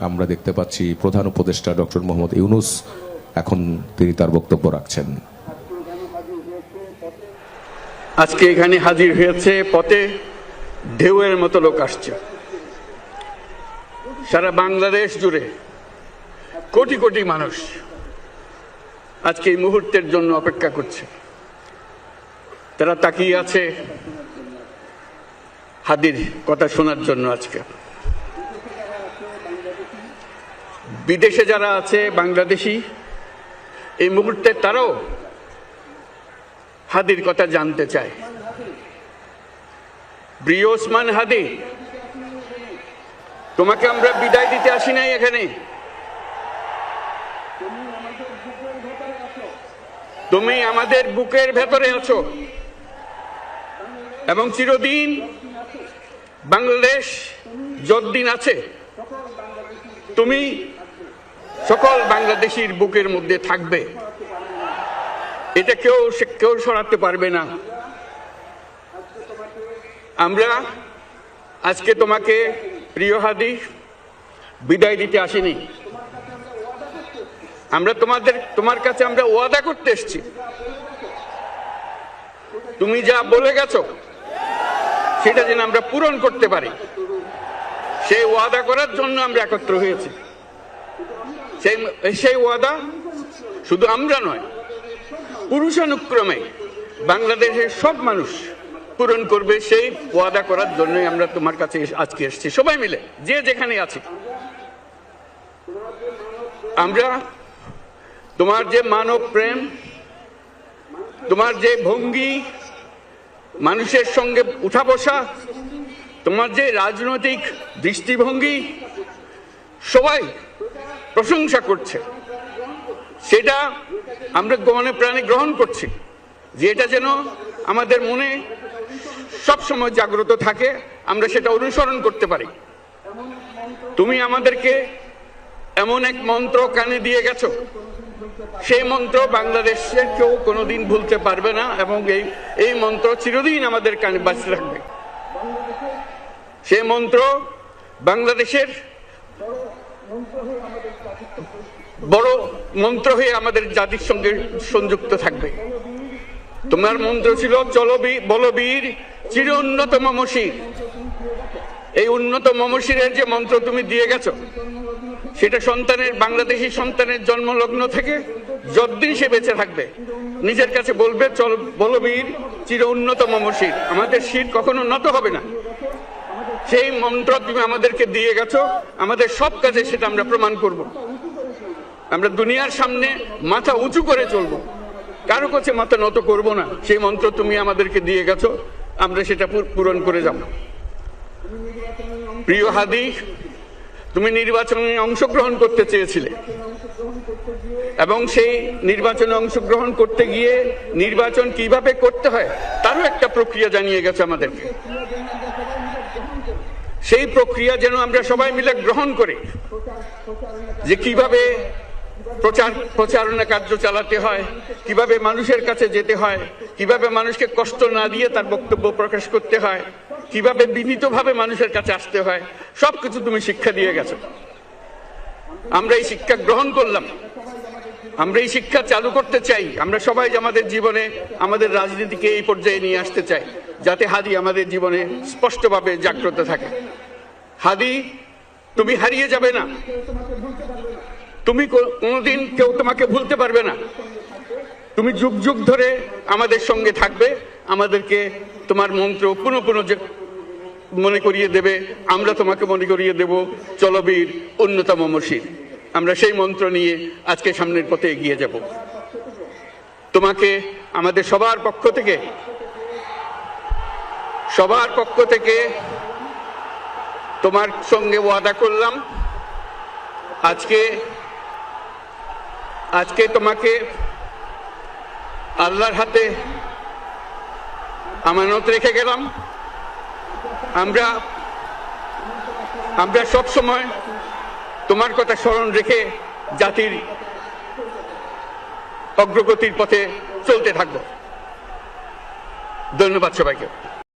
আমরা দেখতে পাচ্ছি প্রধান উপদেষ্টা ডক্টর মোহাম্মদ ইউনূস এখন তিনি তার বক্তব্য রাখছেন। আজকে এখানে হাজির হয়েছে, পথে ঢেউয়ের মতো লোক আসছে। সারা বাংলাদেশ জুড়ে কোটি কোটি মানুষ আজকে এই মুহূর্তের জন্য অপেক্ষা করছে। তারা তাকিয়ে আছে হাদির কথা শোনার জন্য। আজকে বিদেশে যারা আছে বাংলাদেশি, এই মুহূর্তে তারাও হাদির কথা জানতে চায়। প্রিয় ওসমান হাদি, তোমাকে আমরা বিদায় দিতে আসি নাই এখানে। তুমি আমাদের বুকের ভেতরে আছো এবং চিরদিন বাংলাদেশ যতদিন আছে তুমি সকল বাংলাদেশির বুকের মধ্যে থাকবে। এটা কেউ সরাতে পারবে না। আমরা আজকে তোমাকে প্রিয় হাদি বিদায় দিতে আসিনি। আমরা তোমার কাছে আমরা ওয়াদা করতে এসেছি। তুমি যা বলে গেছো সেটা যেন আমরা পূরণ করতে পারি, সেই ওয়াদা করার জন্য আমরা একত্র হয়েছি। সেই ওয়াদা শুধু আমরা নয়, পুরুষানুক্রমে বাংলাদেশের সব মানুষ পূরণ করবে। সেই ওয়াদা করার জন্যই আমরা তোমার কাছে আজকে এসেছি, সবাই মিলে যে যেখানে আছি। আমরা তোমার যে মানব প্রেম, তোমার যে ভঙ্গি, মানুষের সঙ্গে উঠা বসা, তোমার যে রাজনৈতিক দৃষ্টিভঙ্গি, সবাই প্রশংসা করছে। সেটা আমরা মনে প্রাণে গ্রহণ করছি, যে এটা যেন আমাদের মনে সবসময় জাগ্রত থাকে, আমরা সেটা অনুসরণ করতে পারি। তুমি আমাদেরকে এমন এক মন্ত্র কানে দিয়ে গেছো, সেই মন্ত্র বাংলাদেশের কেউ কোনোদিন ভুলতে পারবে না এবং এই মন্ত্র চিরদিন আমাদের কানে বাঁচতে থাকবে। সেই মন্ত্র বাংলাদেশের বড় মন্ত্র হয়ে আমাদের জাতির সঙ্গে সংযুক্ত থাকবে। তোমার মন্ত্র ছিল বলবীর চির উন্নত মমশির। এই উন্নত মমশিরের যে মন্ত্র তুমি দিয়ে গেছো, সেটা বাংলাদেশি সন্তানের জন্মলগ্ন থেকে যতদিন সে বেঁচে থাকবে নিজের কাছে বলবে, বলবীর চির উন্নত মমশির, আমাদের শির কখনো নত হবে না। সেই মন্ত্র তুমি আমাদেরকে দিয়ে গেছো, আমাদের সব কাজে সেটা আমরা প্রমাণ করব। আমরা দুনিয়ার সামনে মাথা উঁচু করে চলবো, কারো কাছে মাথা নত করব না। সেই মন্ত্র তুমি আমাদেরকে দিয়ে গেছো, আমরা সেটা পূরণ করে যাব। প্রিয় হাদি, তুমি নির্বাচনে অংশগ্রহণ করতে চেয়েছিলে এবং সেই নির্বাচনে অংশগ্রহণ করতে গিয়ে নির্বাচন কিভাবে করতে হয় তারও একটা প্রক্রিয়া জানিয়ে গেছে আমাদেরকে। সেই প্রক্রিয়া যেন আমরা সবাই মিলে গ্রহণ করি, যে কিভাবে প্রচারণা কার্য চালাতে হয়, কিভাবে মানুষের কাছে যেতে হয়, কিভাবে মানুষকে কষ্ট না দিয়ে তার বক্তব্য প্রকাশ করতে হয়, কিভাবে বিনীতভাবে মানুষের কাছে আসতে হয়, সবকিছু তুমি শিক্ষা দিয়ে গেছো। আমরা এই শিক্ষা গ্রহণ করলাম, আমরা এই শিক্ষা চালু করতে চাই। আমরা সবাই আমাদের জীবনে আমাদের রাজনীতিকে এই পর্যায়ে নিয়ে আসতে চাই, যাতে হাদি আমাদের জীবনে স্পষ্টভাবে জাগ্রত থাকে। হাদি, তুমি হারিয়ে যাবে না, তুমি কোনোদিন কেউ তোমাকে ভুলতে পারবে না। তুমি যুগ যুগ ধরে আমাদের সঙ্গে থাকবে, আমাদেরকে তোমার মন্ত্র পুনঃ পুনঃ মনে করিয়ে দেবে, আমরা তোমাকে মনে করিয়ে দেব চলবীর উন্নত মমশির। আমরা সেই মন্ত্র নিয়ে আজকে সামনের পথে এগিয়ে যাব। তোমাকে আমাদের সবার পক্ষ থেকে তোমার সঙ্গে ওয়াদা করলাম, আজকে তোমাকে আল্লাহর হাতে আমানত রেখে গেলাম। আমরা সব সময় তোমার কথা স্মরণ রেখে জাতির অগ্রগতির পথে চলতে থাকব। ধন্যবাদ সবাইকে।